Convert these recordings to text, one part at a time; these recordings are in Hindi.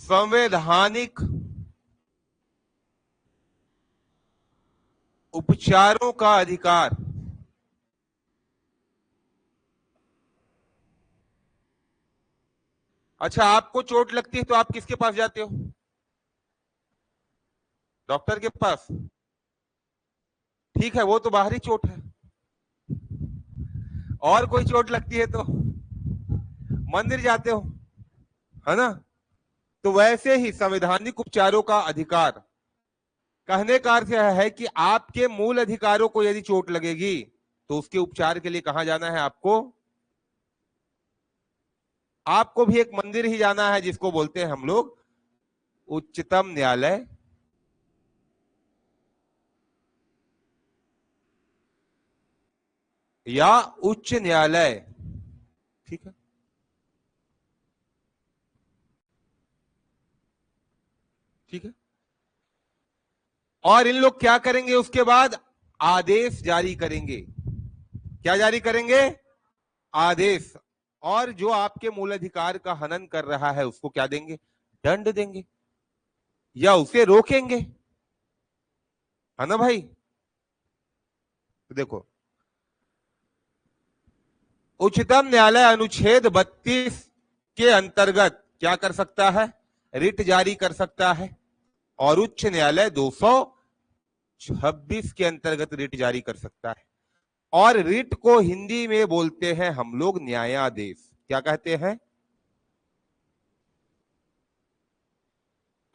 संवैधानिक उपचारों का अधिकार। अच्छा, आपको चोट लगती है तो आप किसके पास जाते हो? डॉक्टर के पास। ठीक है, वो तो बाहरी चोट है। और कोई चोट लगती है तो मंदिर जाते हो, है ना? तो वैसे ही संवैधानिक उपचारों का अधिकार कहने का अर्थ यह है कि आपके मूल अधिकारों को यदि चोट लगेगी तो उसके उपचार के लिए कहां जाना है आपको? आपको भी एक मंदिर ही जाना है जिसको बोलते हैं हम लोग उच्चतम न्यायालय। या उच्च न्यायालय। ठीक है, ठीक है। और इन लोग क्या करेंगे उसके बाद? आदेश जारी करेंगे। क्या जारी करेंगे? आदेश। और जो आपके मूल अधिकार का हनन कर रहा है उसको क्या देंगे? दंड देंगे या उसे रोकेंगे, है ना भाई? तो देखो, उच्चतम न्यायालय अनुच्छेद 32 के अंतर्गत क्या कर सकता है? रिट जारी कर सकता है। और उच्च न्यायालय 226 के अंतर्गत रिट जारी कर सकता है। और रिट को हिंदी में बोलते हैं हम लोग न्यायादेश। क्या कहते हैं?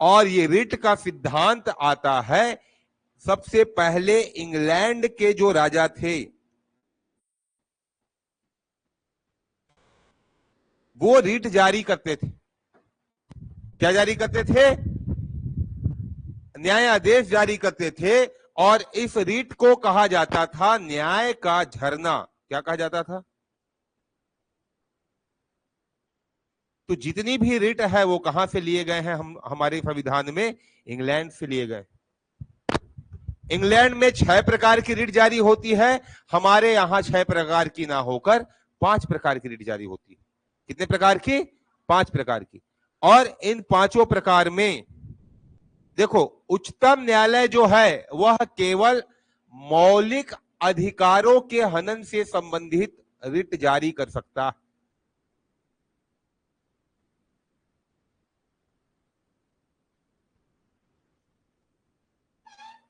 और ये रिट का सिद्धांत आता है सबसे पहले इंग्लैंड के जो राजा थे वो रिट जारी करते थे। क्या जारी करते थे? न्यायादेश जारी करते थे। और इस रिट को कहा जाता था न्याय का झरना। क्या कहा जाता था? तो जितनी भी रिट है वो कहां से लिए गए हैं? हम हमारे संविधान में इंग्लैंड से लिए गए। इंग्लैंड में 6 प्रकार की रिट जारी होती है, हमारे यहां 6 प्रकार की ना होकर 5 प्रकार की रिट जारी होती है। कितने प्रकार की? 5 प्रकार की। और इन पांचों प्रकार में देखो, उच्चतम न्यायालय जो है वह केवल मौलिक अधिकारों के हनन से संबंधित रिट जारी कर सकता है।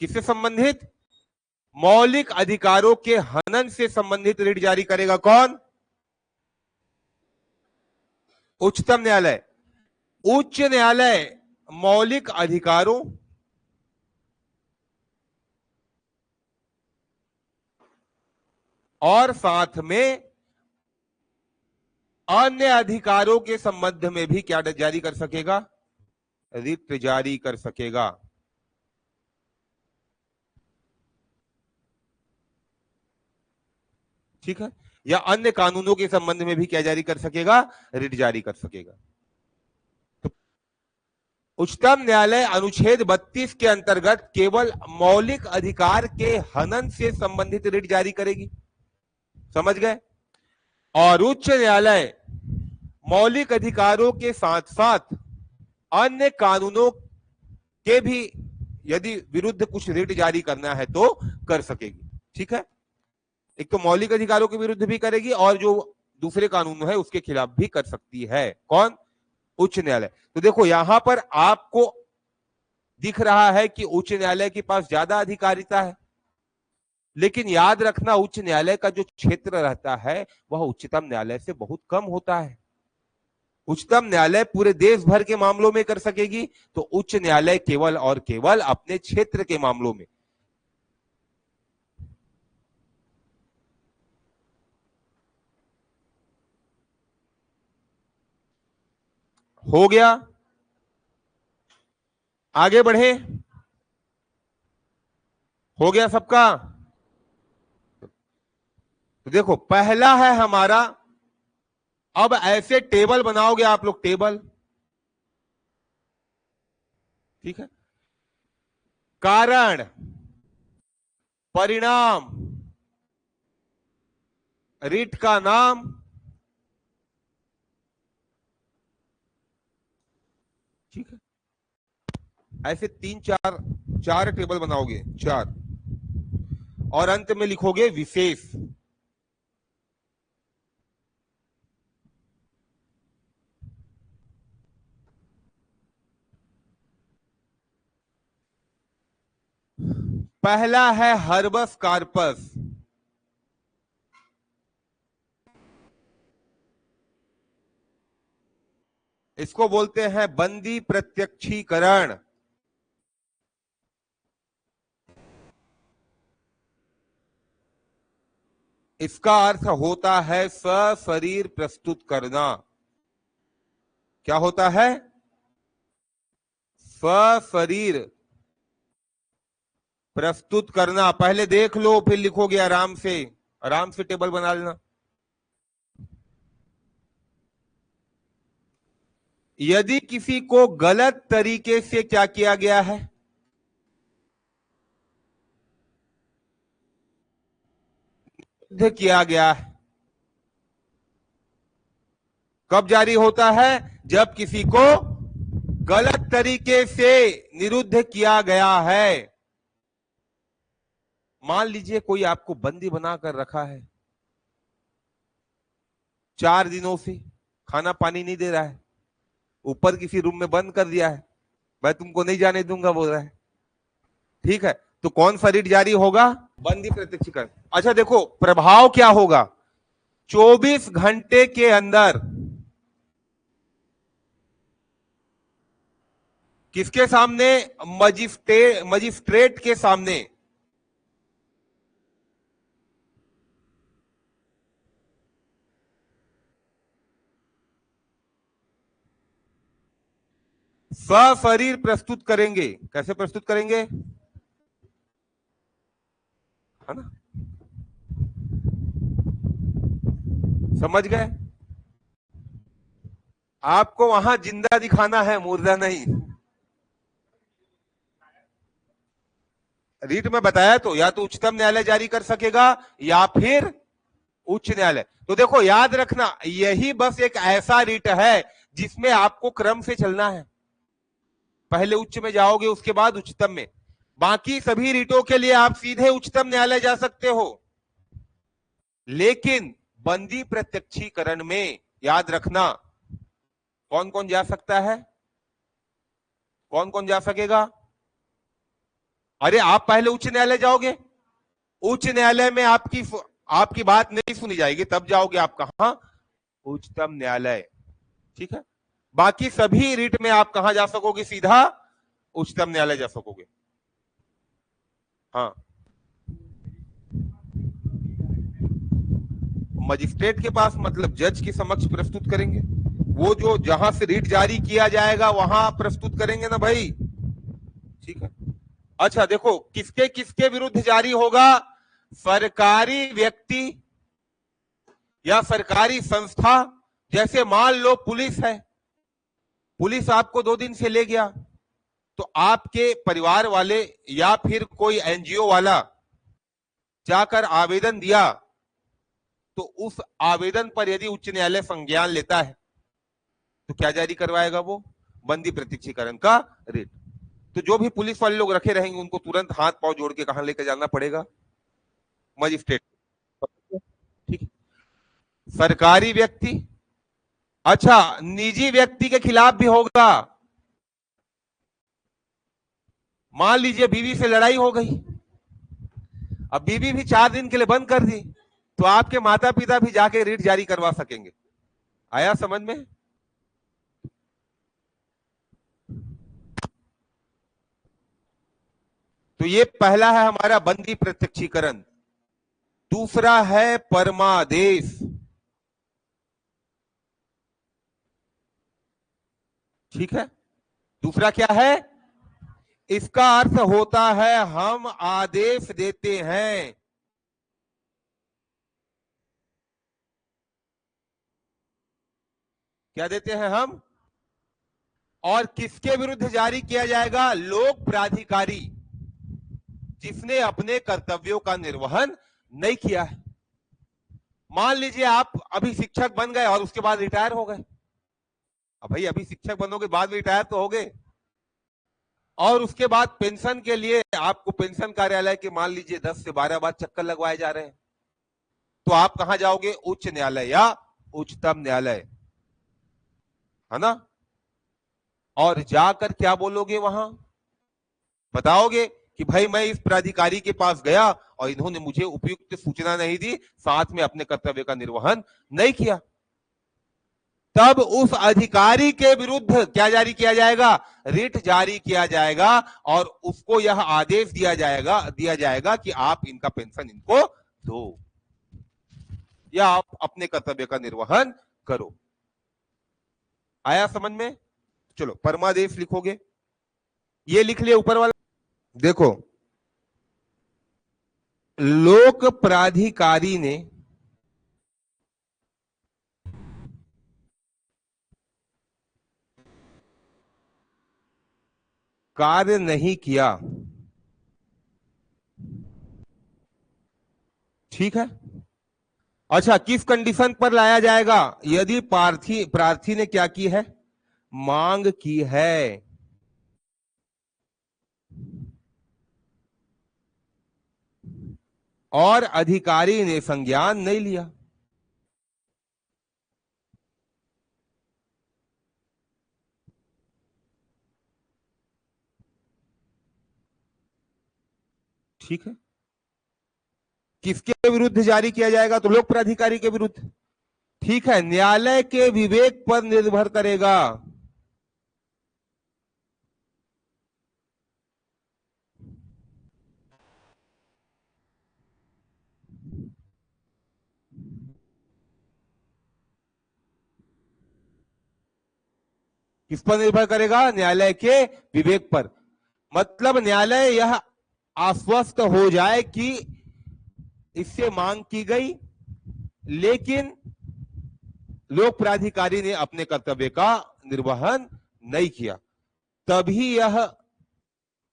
किससे संबंधित? मौलिक अधिकारों के हनन से संबंधित रिट जारी करेगा कौन? उच्चतम न्यायालय। उच्च न्यायालय मौलिक अधिकारों और साथ में अन्य अधिकारों के संबंध में भी क्या जारी कर सकेगा? रिट जारी कर सकेगा। ठीक है? या अन्य कानूनों के संबंध में भी क्या जारी कर सकेगा? रिट जारी कर सकेगा। तो उच्चतम न्यायालय अनुच्छेद 32 के अंतर्गत केवल मौलिक अधिकार के हनन से संबंधित रिट जारी करेगी। समझ गए? और उच्च न्यायालय मौलिक अधिकारों के साथ साथ अन्य कानूनों के भी यदि विरुद्ध कुछ रिट जारी करना है तो कर सकेगी। ठीक है? एक तो मौलिक अधिकारों के विरुद्ध भी करेगी और जो दूसरे कानून है उसके खिलाफ भी कर सकती है। कौन? उच्च न्यायालय। तो देखो यहां पर आपको दिख रहा है कि उच्च न्यायालय के पास ज्यादा अधिकारिता है, लेकिन याद रखना उच्च न्यायालय का जो क्षेत्र रहता है वह उच्चतम न्यायालय से बहुत कम होता है। उच्चतम न्यायालय पूरे देश भर के मामलों में कर सकेगी, तो उच्च न्यायालय केवल और केवल अपने क्षेत्र के मामलों में। हो गया? आगे बढ़े? हो गया सबका? तो देखो, पहला है हमारा, अब ऐसे टेबल बनाओगे आप लोग, टेबल। ठीक है? कारण, परिणाम, रिट का नाम, ठीक है, ऐसे तीन चार चार टेबल बनाओगे, चार, और अंत में लिखोगे विशेष। पहला है हर्बस कार्पस, इसको बोलते हैं बंदी प्रत्यक्षीकरण। इसका अर्थ होता है सशरीर प्रस्तुत करना। क्या होता है? सशरीर प्रस्तुत करना। पहले देख लो फिर लिखोगे, आराम से टेबल बना लेना। यदि किसी को गलत तरीके से क्या किया गया है, किया गया है, कब जारी होता है? जब किसी को गलत तरीके से निरुद्ध किया गया है। मान लीजिए कोई आपको बंदी बनाकर रखा है, 4 दिनों से खाना पानी नहीं दे रहा है, ऊपर किसी रूम में बंद कर दिया है, मैं तुमको नहीं जाने दूंगा बोल रहा है। ठीक है, तो कौन सा रीट जारी होगा? बंदी प्रत्यक्षीकरण। अच्छा देखो प्रभाव क्या होगा। 24 घंटे के अंदर किसके सामने? मजिस्ट्रेट के सामने सशरीर प्रस्तुत करेंगे। कैसे प्रस्तुत करेंगे? है ना, समझ गए? आपको वहां जिंदा दिखाना है, मुर्दा नहीं। रीट में बताया तो, या तो उच्चतम न्यायालय जारी कर सकेगा या फिर उच्च न्यायालय। तो देखो याद रखना, यही बस एक ऐसा रीट है जिसमें आपको क्रम से चलना है। पहले उच्च में जाओगे, उसके बाद उच्चतम में। बाकी सभी रीटों के लिए आप सीधे उच्चतम न्यायालय जा सकते हो, लेकिन बंदी प्रत्यक्षीकरण में याद रखना कौन कौन जा सकता है, कौन कौन जा सकेगा। अरे आप पहले उच्च न्यायालय जाओगे, उच्च न्यायालय में आपकी बात नहीं सुनी जाएगी, तब जाओगे आप कहां? उच्चतम न्यायालय। ठीक है, बाकी सभी रीट में आप कहां जा सकोगे? सीधा उच्चतम न्यायालय जा सकोगे। हाँ, मजिस्ट्रेट के पास मतलब जज के समक्ष प्रस्तुत करेंगे। वो जो जहां से रीट जारी किया जाएगा वहां प्रस्तुत करेंगे ना भाई। ठीक है, अच्छा देखो किसके किसके विरुद्ध जारी होगा? सरकारी व्यक्ति या सरकारी संस्था। जैसे मान लो पुलिस है, पुलिस आपको 2 दिन से ले गया, तो आपके परिवार वाले या फिर कोई एनजीओ वाला जाकर आवेदन दिया, तो उस आवेदन पर यदि उच्च न्यायालय संज्ञान लेता है तो क्या जारी करवाएगा? वो बंदी प्रत्यक्षीकरण का रीट। तो जो भी पुलिस वाले लोग रखे रहेंगे उनको तुरंत हाथ पांव जोड़ के कहां लेकर जाना पड़ेगा? मजिस्ट्रेट। ठीक है, सरकारी व्यक्ति। अच्छा, निजी व्यक्ति के खिलाफ भी होगा। मान लीजिए बीवी से लड़ाई हो गई, अब बीवी भी 4 दिन के लिए बंद कर दी, तो आपके माता पिता भी जाके रीट जारी करवा सकेंगे। आया समझ में? तो ये पहला है हमारा बंदी प्रत्यक्षीकरण। दूसरा है परमादेश। ठीक है, दूसरा क्या है? इसका अर्थ होता है हम आदेश देते हैं। क्या देते हैं हम? और किसके विरुद्ध जारी किया जाएगा? लोक प्राधिकारी, जिसने अपने कर्तव्यों का निर्वहन नहीं किया है। मान लीजिए आप अभी शिक्षक बन गए और उसके बाद रिटायर हो गए, अब भाई अभी शिक्षक बनोगे, बाद में रिटायर तो होगे, और उसके बाद पेंशन के लिए आपको पेंशन कार्यालय के मान लीजिए 10 से 12 बार चक्कर लगवाए जा रहे हैं, तो आप कहां जाओगे? उच्च न्यायालय या उच्चतम न्यायालय, है ना? और जाकर क्या बोलोगे वहां? बताओगे कि भाई मैं इस प्राधिकारी के पास गया और इन्होंने मुझे उपयुक्त सूचना नहीं दी, साथ में अपने कर्तव्य का निर्वहन नहीं किया। तब उस अधिकारी के विरुद्ध क्या जारी किया जाएगा? रिट जारी किया जाएगा, और उसको यह आदेश दिया जाएगा कि आप इनका पेंशन इनको दो, या आप अपने कर्तव्य का निर्वहन करो। आया समझ में? चलो परमादेश लिखोगे, ये लिख लिया ऊपर वाला। देखो, लोक प्राधिकारी ने कार्य नहीं किया, ठीक है। अच्छा, किस कंडीशन पर लाया जाएगा? यदि प्रार्थी प्रार्थी ने क्या की है? मांग की है। और अधिकारी ने संज्ञान नहीं लिया, ठीक है। किसके विरुद्ध जारी किया जाएगा? तो लोक प्राधिकारी के विरुद्ध, ठीक है। न्यायालय के विवेक पर निर्भर करेगा। किस पर निर्भर करेगा? न्यायालय के विवेक पर। मतलब न्यायालय यह आश्वस्त हो जाए कि इससे मांग की गई, लेकिन लोक प्राधिकारी ने अपने कर्तव्य का निर्वहन नहीं किया, तभी यह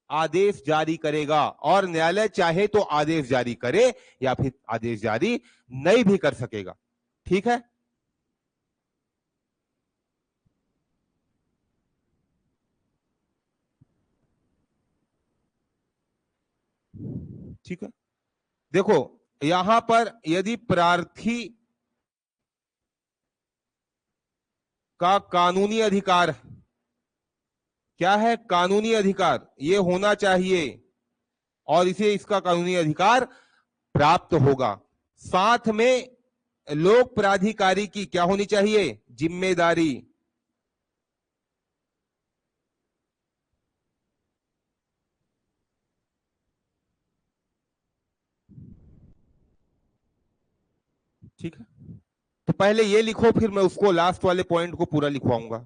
आदेश जारी करेगा। और न्यायालय चाहे तो आदेश जारी करे या फिर आदेश जारी नहीं भी कर सकेगा, ठीक है। ठीक है, देखो यहां पर यदि प्रार्थी का कानूनी अधिकार, क्या है? कानूनी अधिकार ये होना चाहिए, और इसे इसका कानूनी अधिकार प्राप्त होगा। साथ में लोक प्राधिकारी की क्या होनी चाहिए? जिम्मेदारी, ठीक है। तो पहले ये लिखो, फिर मैं उसको लास्ट वाले पॉइंट को पूरा लिखवाऊंगा।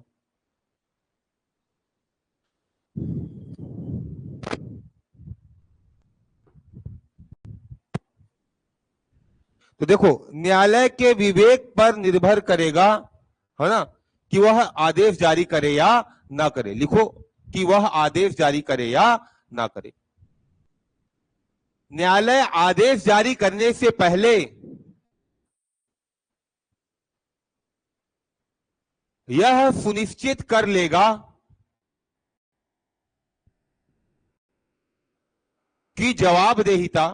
तो देखो, न्यायालय के विवेक पर निर्भर करेगा, है ना, कि वह आदेश जारी करे या ना करे। लिखो कि वह आदेश जारी करे या ना करे। न्यायालय आदेश जारी करने से पहले यह सुनिश्चित कर लेगा कि जवाबदेहिता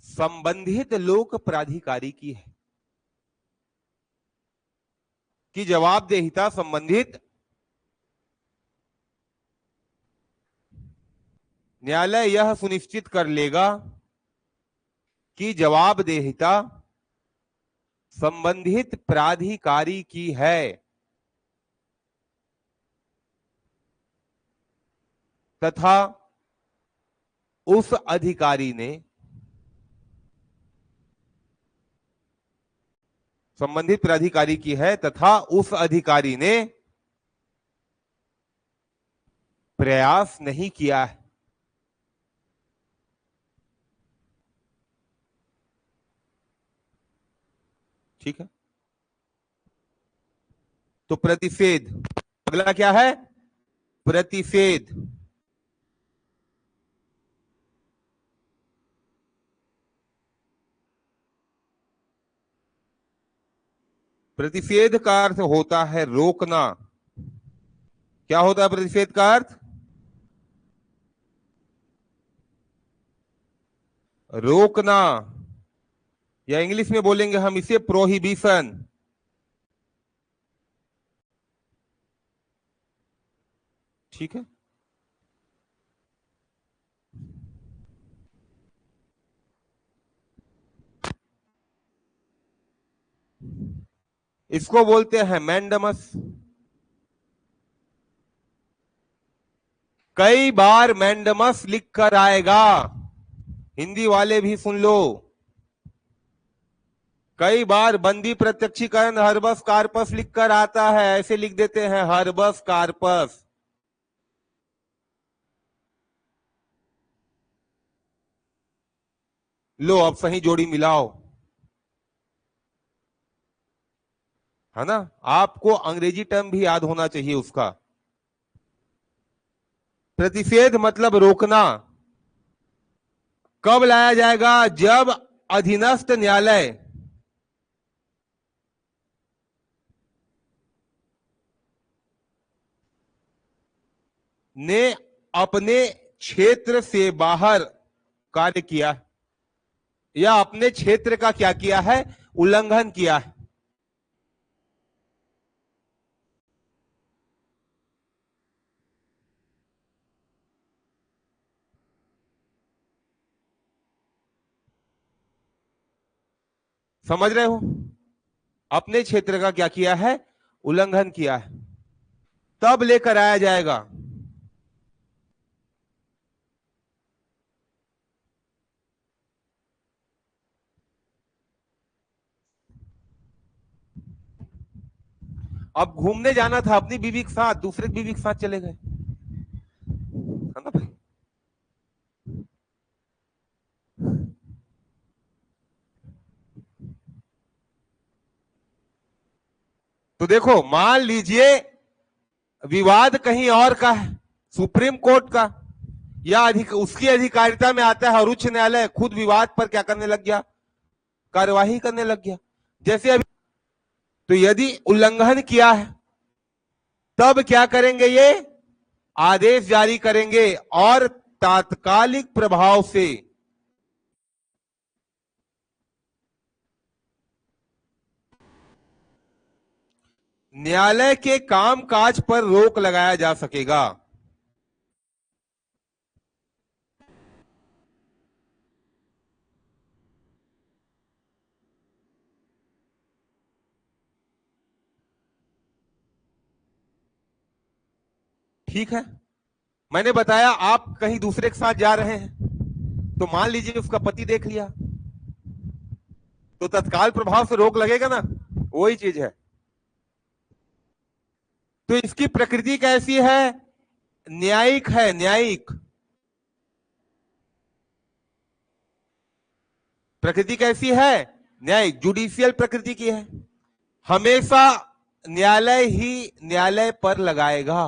संबंधित लोक प्राधिकारी की है, कि जवाबदेहिता संबंधित, न्यायालय यह सुनिश्चित कर लेगा कि जवाबदेहिता संबंधित प्राधिकारी की है, तथा उस अधिकारी ने, संबंधित प्राधिकारी की है तथा उस अधिकारी ने प्रयास नहीं किया है, ठीक है। तो प्रतिषेध, अगला क्या है? प्रतिषेध। प्रतिषेध का अर्थ होता है रोकना। क्या होता है प्रतिषेध का अर्थ? रोकना, या इंग्लिश में बोलेंगे हम इसे प्रोहिबिशन। ठीक है, इसको बोलते हैं मैंडमस। कई बार मैंडमस लिख कर आएगा, हिंदी वाले भी सुन लो। कई बार बंदी प्रत्यक्षीकरण हर्बस कार्पस लिखकर आता है, ऐसे लिख देते हैं हर्बस कार्पस। लो अब सही जोड़ी मिलाओ, है ना। आपको अंग्रेजी टर्म भी याद होना चाहिए उसका। प्रतिषेध मतलब रोकना। कब लाया जाएगा? जब अधीनस्थ न्यायालय ने अपने क्षेत्र से बाहर कार्य किया या अपने क्षेत्र का क्या किया है? उल्लंघन किया है। समझ रहे हो? अपने क्षेत्र का क्या किया है? उल्लंघन किया है, तब लेकर आया जाएगा। अब घूमने जाना था अपनी बीवी के साथ, दूसरे की बीवी के साथ चले गए, है ना भाई। तो देखो, मान लीजिए विवाद कहीं और का है, सुप्रीम कोर्ट का, या उसकी अधिकारिता में आता है और उच्च न्यायालय खुद विवाद पर क्या करने लग गया? कार्यवाही करने लग गया। जैसे अभी तो यदि उल्लंघन किया है तब क्या करेंगे? ये आदेश जारी करेंगे और तात्कालिक प्रभाव से न्यायालय के कामकाज पर रोक लगाया जा सकेगा। ठीक है, मैंने बताया आप कहीं दूसरे के साथ जा रहे हैं, तो मान लीजिए उसका पति देख लिया, तो तत्काल प्रभाव से रोक लगेगा ना, वही चीज है। तो इसकी प्रकृति कैसी है? न्यायिक है, न्यायिक प्रकृति कैसी है? न्यायिक, जुडिशियल प्रकृति की है। हमेशा न्यायालय ही न्यायालय पर लगाएगा।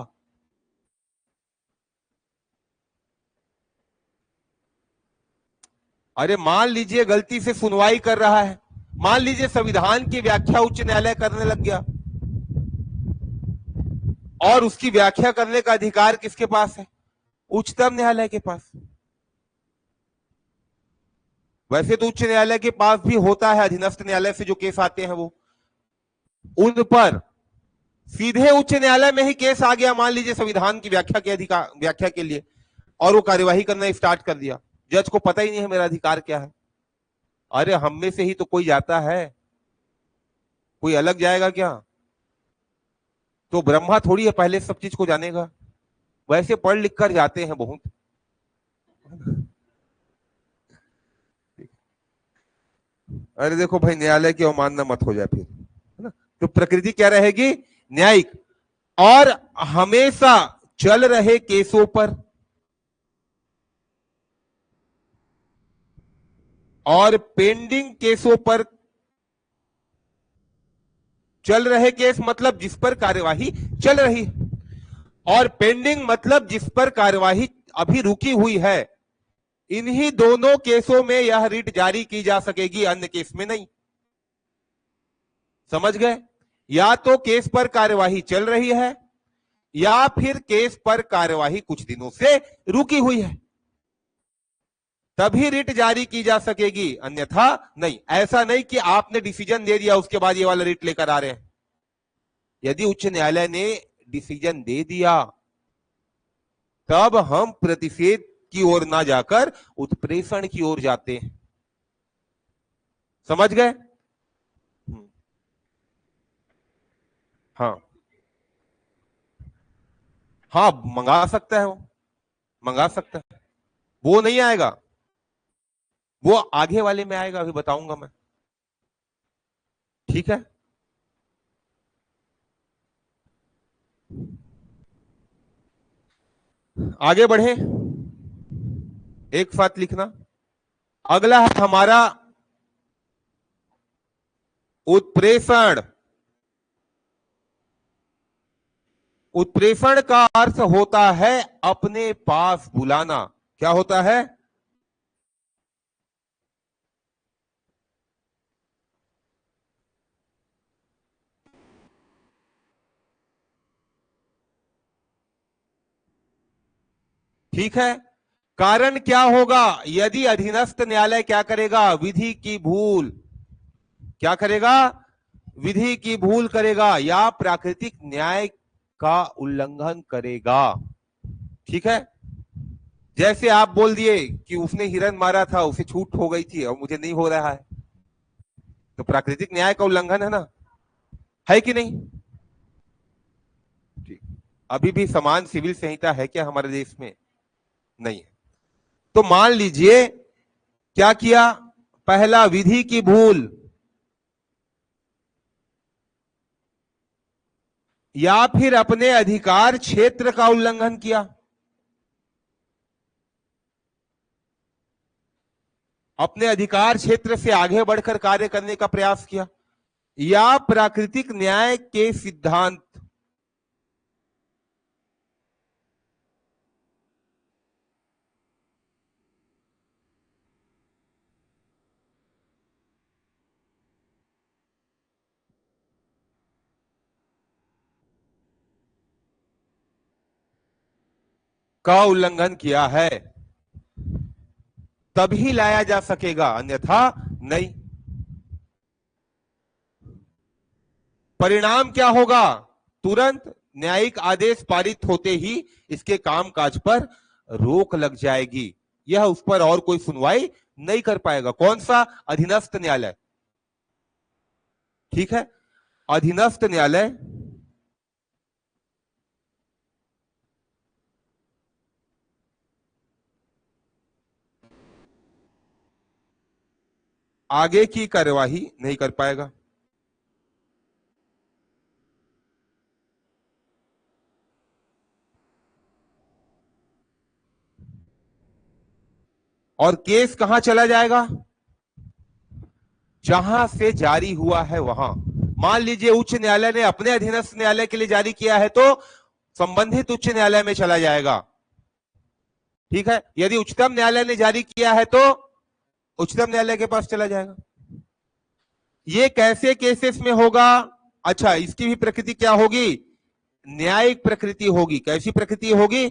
अरे मान लीजिए गलती से सुनवाई कर रहा है, मान लीजिए संविधान की व्याख्या उच्च न्यायालय करने लग गया, और उसकी व्याख्या करने का अधिकार किसके पास है? उच्चतम न्यायालय के पास। वैसे तो उच्च न्यायालय के पास भी होता है, अधीनस्थ न्यायालय से जो केस आते हैं वो, उन पर सीधे उच्च न्यायालय में ही केस आ गया, मान लीजिए संविधान की व्याख्या के लिए, और वो कार्यवाही करना स्टार्ट कर दिया। जज को पता ही नहीं है मेरा अधिकार क्या है। अरे हम में से ही तो कोई जाता है, कोई अलग जाएगा क्या? तो ब्रह्मा थोड़ी है पहले सब चीज को जानेगा। वैसे पढ़ लिख कर जाते हैं बहुत। अरे देखो भाई, न्यायालय की अवमानना मत हो जाए फिर, है ना। तो प्रकृति क्या रहेगी? न्यायिक, और हमेशा चल रहे केसों पर और पेंडिंग केसों पर, चल रहे केस मतलब जिस पर कार्यवाही चल रही है, और पेंडिंग मतलब जिस पर कार्यवाही अभी रुकी हुई है, इन्हीं दोनों केसों में यह रिट जारी की जा सकेगी, अन्य केस में नहीं। समझ गए? या तो केस पर कार्यवाही चल रही है या फिर केस पर कार्यवाही कुछ दिनों से रुकी हुई है, तभी रिट जारी की जा सकेगी, अन्यथा नहीं। ऐसा नहीं कि आपने डिसीजन दे दिया उसके बाद ये वाला रिट लेकर आ रहे हैं। यदि उच्च न्यायालय ने डिसीजन दे दिया तब हम प्रतिषेध की ओर ना जाकर उत्प्रेषण की ओर जाते हैं। समझ गए? हाँ हाँ, मंगा सकता है, वो मंगा सकता है। वो नहीं आएगा, वो आगे वाले में आएगा, अभी बताऊंगा मैं। ठीक है, आगे बढ़े, एक साथ लिखना। अगला है हमारा उत्प्रेषण। उत्प्रेषण का अर्थ होता है अपने पास बुलाना। क्या होता है? ठीक है, कारण क्या होगा? यदि अधीनस्थ न्यायालय क्या करेगा? विधि की भूल, क्या करेगा? विधि की भूल करेगा या प्राकृतिक न्याय का उल्लंघन करेगा। ठीक है, जैसे आप बोल दिए कि उसने हिरन मारा था, उसे छूट हो गई थी और मुझे नहीं हो रहा है, तो प्राकृतिक न्याय का उल्लंघन है ना, है कि नहीं? ठीक, अभी भी समान सिविल संहिता है क्या हमारे देश में? नहीं है। तो मान लीजिए क्या किया? पहला, विधि की भूल, या फिर अपने अधिकार क्षेत्र का उल्लंघन किया। अपने अधिकार क्षेत्र से आगे बढ़कर कार्य करने का प्रयास किया, या प्राकृतिक न्याय के सिद्धांत का उल्लंघन किया है, तभी लाया जा सकेगा, अन्यथा नहीं। परिणाम क्या होगा? तुरंत न्यायिक आदेश पारित होते ही इसके कामकाज पर रोक लग जाएगी, यह उस पर और कोई सुनवाई नहीं कर पाएगा। कौन सा? अधीनस्थ न्यायालय। ठीक है, अधीनस्थ न्यायालय आगे की कार्यवाही नहीं कर पाएगा। और केस कहां चला जाएगा? जहां से जारी हुआ है वहां। मान लीजिए उच्च न्यायालय ने अपने अधीनस्थ न्यायालय के लिए जारी किया है तो संबंधित उच्च न्यायालय में चला जाएगा। ठीक है, यदि उच्चतम न्यायालय ने जारी किया है तो उच्चतम न्यायालय के पास चला जाएगा। ये कैसे केसेस में होगा? अच्छा, इसकी भी प्रकृति क्या होगी? न्यायिक प्रकृति होगी। कैसी प्रकृति होगी?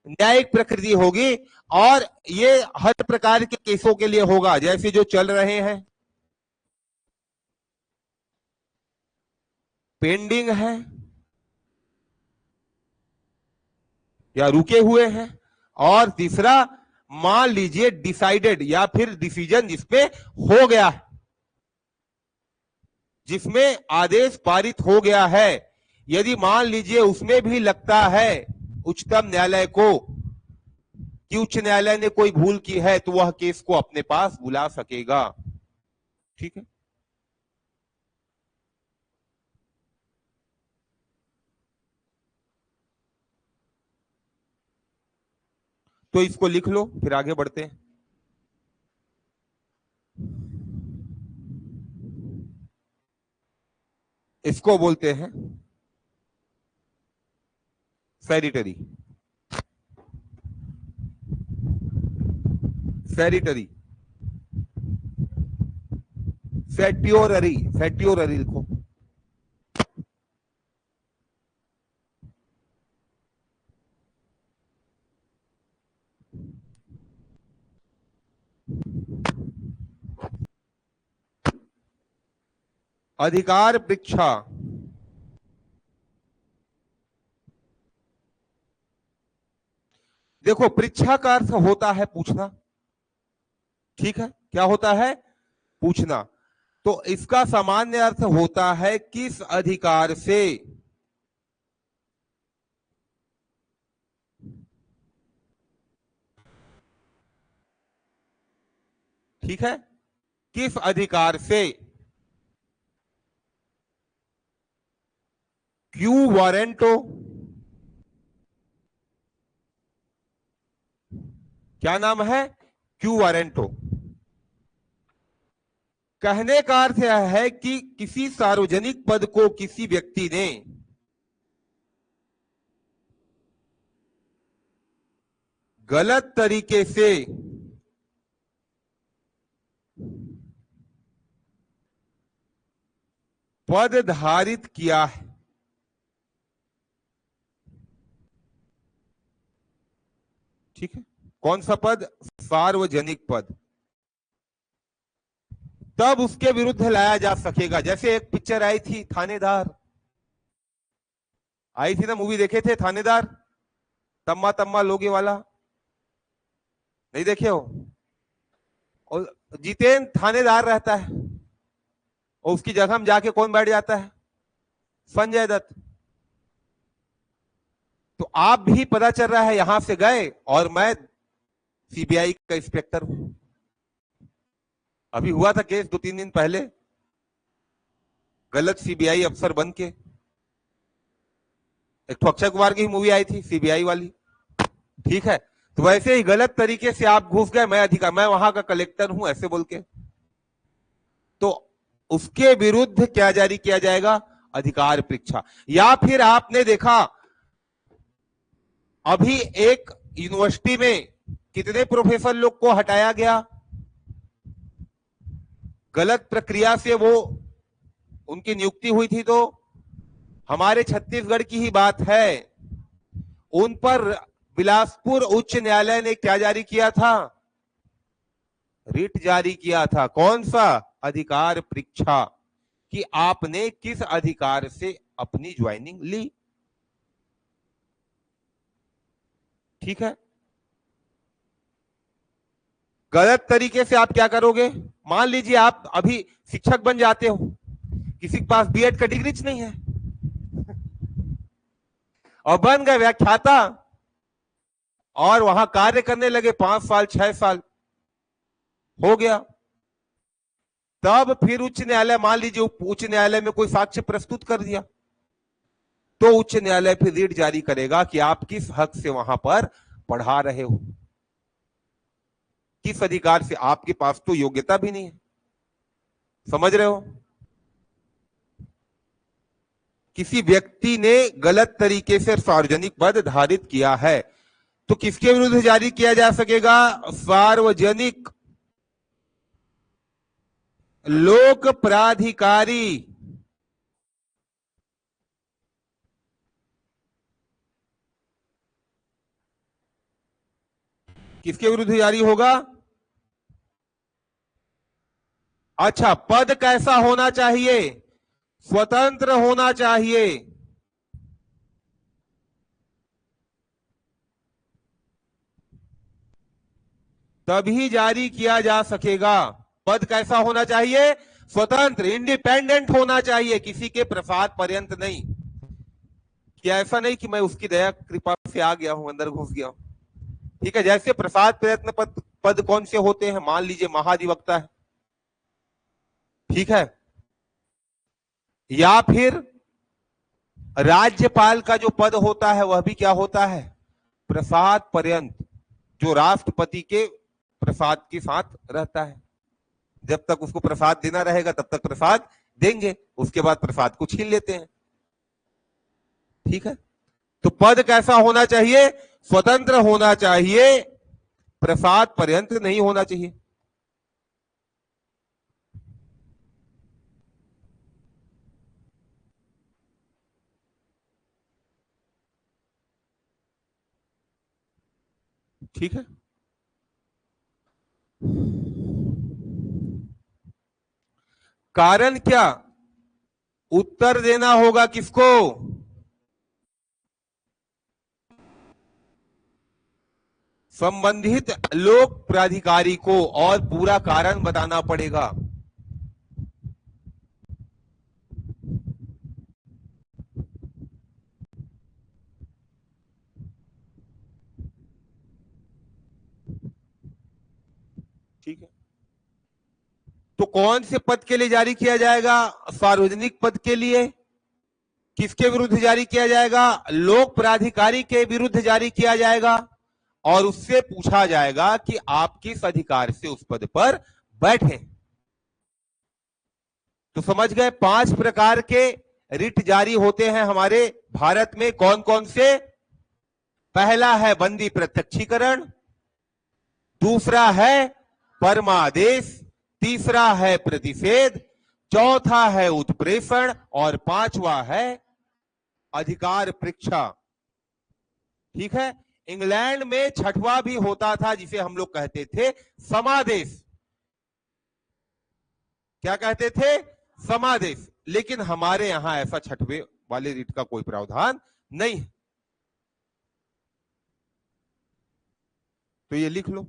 न्यायिक प्रकृति होगी। और ये हर प्रकार के केसों के लिए होगा, जैसे जो चल रहे हैं, पेंडिंग है या रुके हुए हैं। और तीसरा, मान लीजिए डिसाइडेड या फिर डिसीजन जिसपे हो गया है, जिसमें आदेश पारित हो गया है, यदि मान लीजिए उसमें भी लगता है उच्चतम न्यायालय को कि उच्च न्यायालय ने कोई भूल की है, तो वह केस को अपने पास बुला सकेगा। ठीक है, तो इसको लिख लो, फिर आगे बढ़ते हैं। इसको बोलते हैं सैनिटरी। सैनिटरी, सेट्योररी, सेट्योररी लिखो। अधिकार परीक्षा देखो, परीक्षा का अर्थ होता है पूछना, ठीक है, क्या होता है? पूछना। तो इसका सामान्य अर्थ होता है किस अधिकार से, ठीक है, किस अधिकार से। क्यू वारंटो, क्या नाम है? Quo warranto. कहने का अर्थ यह है कि किसी सार्वजनिक पद को किसी व्यक्ति ने गलत तरीके से पद धारित किया है, ठीक है। कौन सा पद? सार्वजनिक पद। तब उसके विरुद्ध लाया जा सकेगा। जैसे एक पिक्चर आई थी थानेदार, आई थी ना, मूवी देखे थे थानेदार, तम्मा तम्मा लोगे वाला, नहीं देखे हो? और जितेंद्र थानेदार रहता है और उसकी जगह में जाके कौन बैठ जाता है? संजय दत्त। तो आप भी पता चल रहा है यहां से गए और मैं सीबीआई का इंस्पेक्टर हूं। अभी हुआ था केस 2-3 दिन पहले, गलत सीबीआई अफसर बन के। एक तो अक्षय कुमार की मूवी आई थी सीबीआई वाली, ठीक है। तो वैसे ही गलत तरीके से आप घुस गए, मैं अधिकार, मैं वहां का कलेक्टर हूं ऐसे बोल के, तो उसके विरुद्ध क्या जारी किया जाएगा? अधिकार परीक्षा। या फिर आपने देखा अभी एक यूनिवर्सिटी में कितने प्रोफेसर लोग को हटाया गया, गलत प्रक्रिया से वो उनकी नियुक्ति हुई थी। तो हमारे छत्तीसगढ़ की ही बात है, उन पर बिलासपुर उच्च न्यायालय ने क्या जारी किया था? रिट जारी किया था। कौन सा? अधिकार परीक्षा, कि आपने किस अधिकार से अपनी ज्वाइनिंग ली, ठीक है। गलत तरीके से आप क्या करोगे? मान लीजिए आप अभी शिक्षक बन जाते हो, किसी के पास बीएड का डिग्री नहीं है और बन गए व्याख्याता और वहां कार्य करने लगे 5 साल 6 साल हो गया। तब फिर उच्च न्यायालय, मान लीजिए उच्च न्यायालय में कोई साक्ष्य प्रस्तुत कर दिया, तो उच्च न्यायालय फिर रीट जारी करेगा कि आप किस हक से वहां पर पढ़ा रहे हो, किस अधिकार से। आपके पास तो योग्यता भी नहीं है, समझ रहे हो? किसी व्यक्ति ने गलत तरीके से सार्वजनिक पद धारित किया है, तो किसके विरुद्ध जारी किया जा सकेगा? सार्वजनिक लोक प्राधिकारी, किसके विरुद्ध जारी होगा? अच्छा, पद कैसा होना चाहिए? स्वतंत्र होना चाहिए। तभी जारी किया जा सकेगा। पद कैसा होना चाहिए? स्वतंत्र, इंडिपेंडेंट होना चाहिए, किसी के प्रसाद पर्यंत नहीं। कि ऐसा नहीं कि मैं उसकी दया कृपा से आ गया हूं, अंदर घुस गया हूं, ठीक है। जैसे प्रसाद प्रयत्न पद कौन से होते हैं? मान लीजिए महाधिवक्ता है, ठीक है, या फिर राज्यपाल का जो पद होता है वह भी क्या होता है? प्रसाद पर्यंत, जो राष्ट्रपति के प्रसाद के साथ रहता है। जब तक उसको प्रसाद देना रहेगा तब तक प्रसाद देंगे, उसके बाद प्रसाद को छीन लेते हैं, ठीक है। तो पद कैसा होना चाहिए? स्वतंत्र होना चाहिए, प्रसाद पर्यंत नहीं होना चाहिए। ठीक है। कारण क्या? उत्तर देना होगा किसको? संबंधित लोक प्राधिकारी को, और पूरा कारण बताना पड़ेगा। ठीक है, तो कौन से पद के लिए जारी किया जाएगा? सार्वजनिक पद के लिए। किसके विरुद्ध जारी किया जाएगा? लोक प्राधिकारी के विरुद्ध जारी किया जाएगा, और उससे पूछा जाएगा कि आप किस अधिकार से उस पद पर बैठे। तो समझ गए, 5 प्रकार के रिट जारी होते हैं हमारे भारत में। कौन कौन से? पहला है बंदी प्रत्यक्षीकरण, दूसरा है परमादेश, तीसरा है प्रतिषेध, चौथा है उत्प्रेषण, और पांचवा है अधिकार परीक्षा। ठीक है। इंग्लैंड में छठवां भी होता था, जिसे हम लोग कहते थे समादेश। क्या कहते थे? समादेश। लेकिन हमारे यहां ऐसा छठवें वाले रिट का कोई प्रावधान नहीं है। तो ये लिख लो।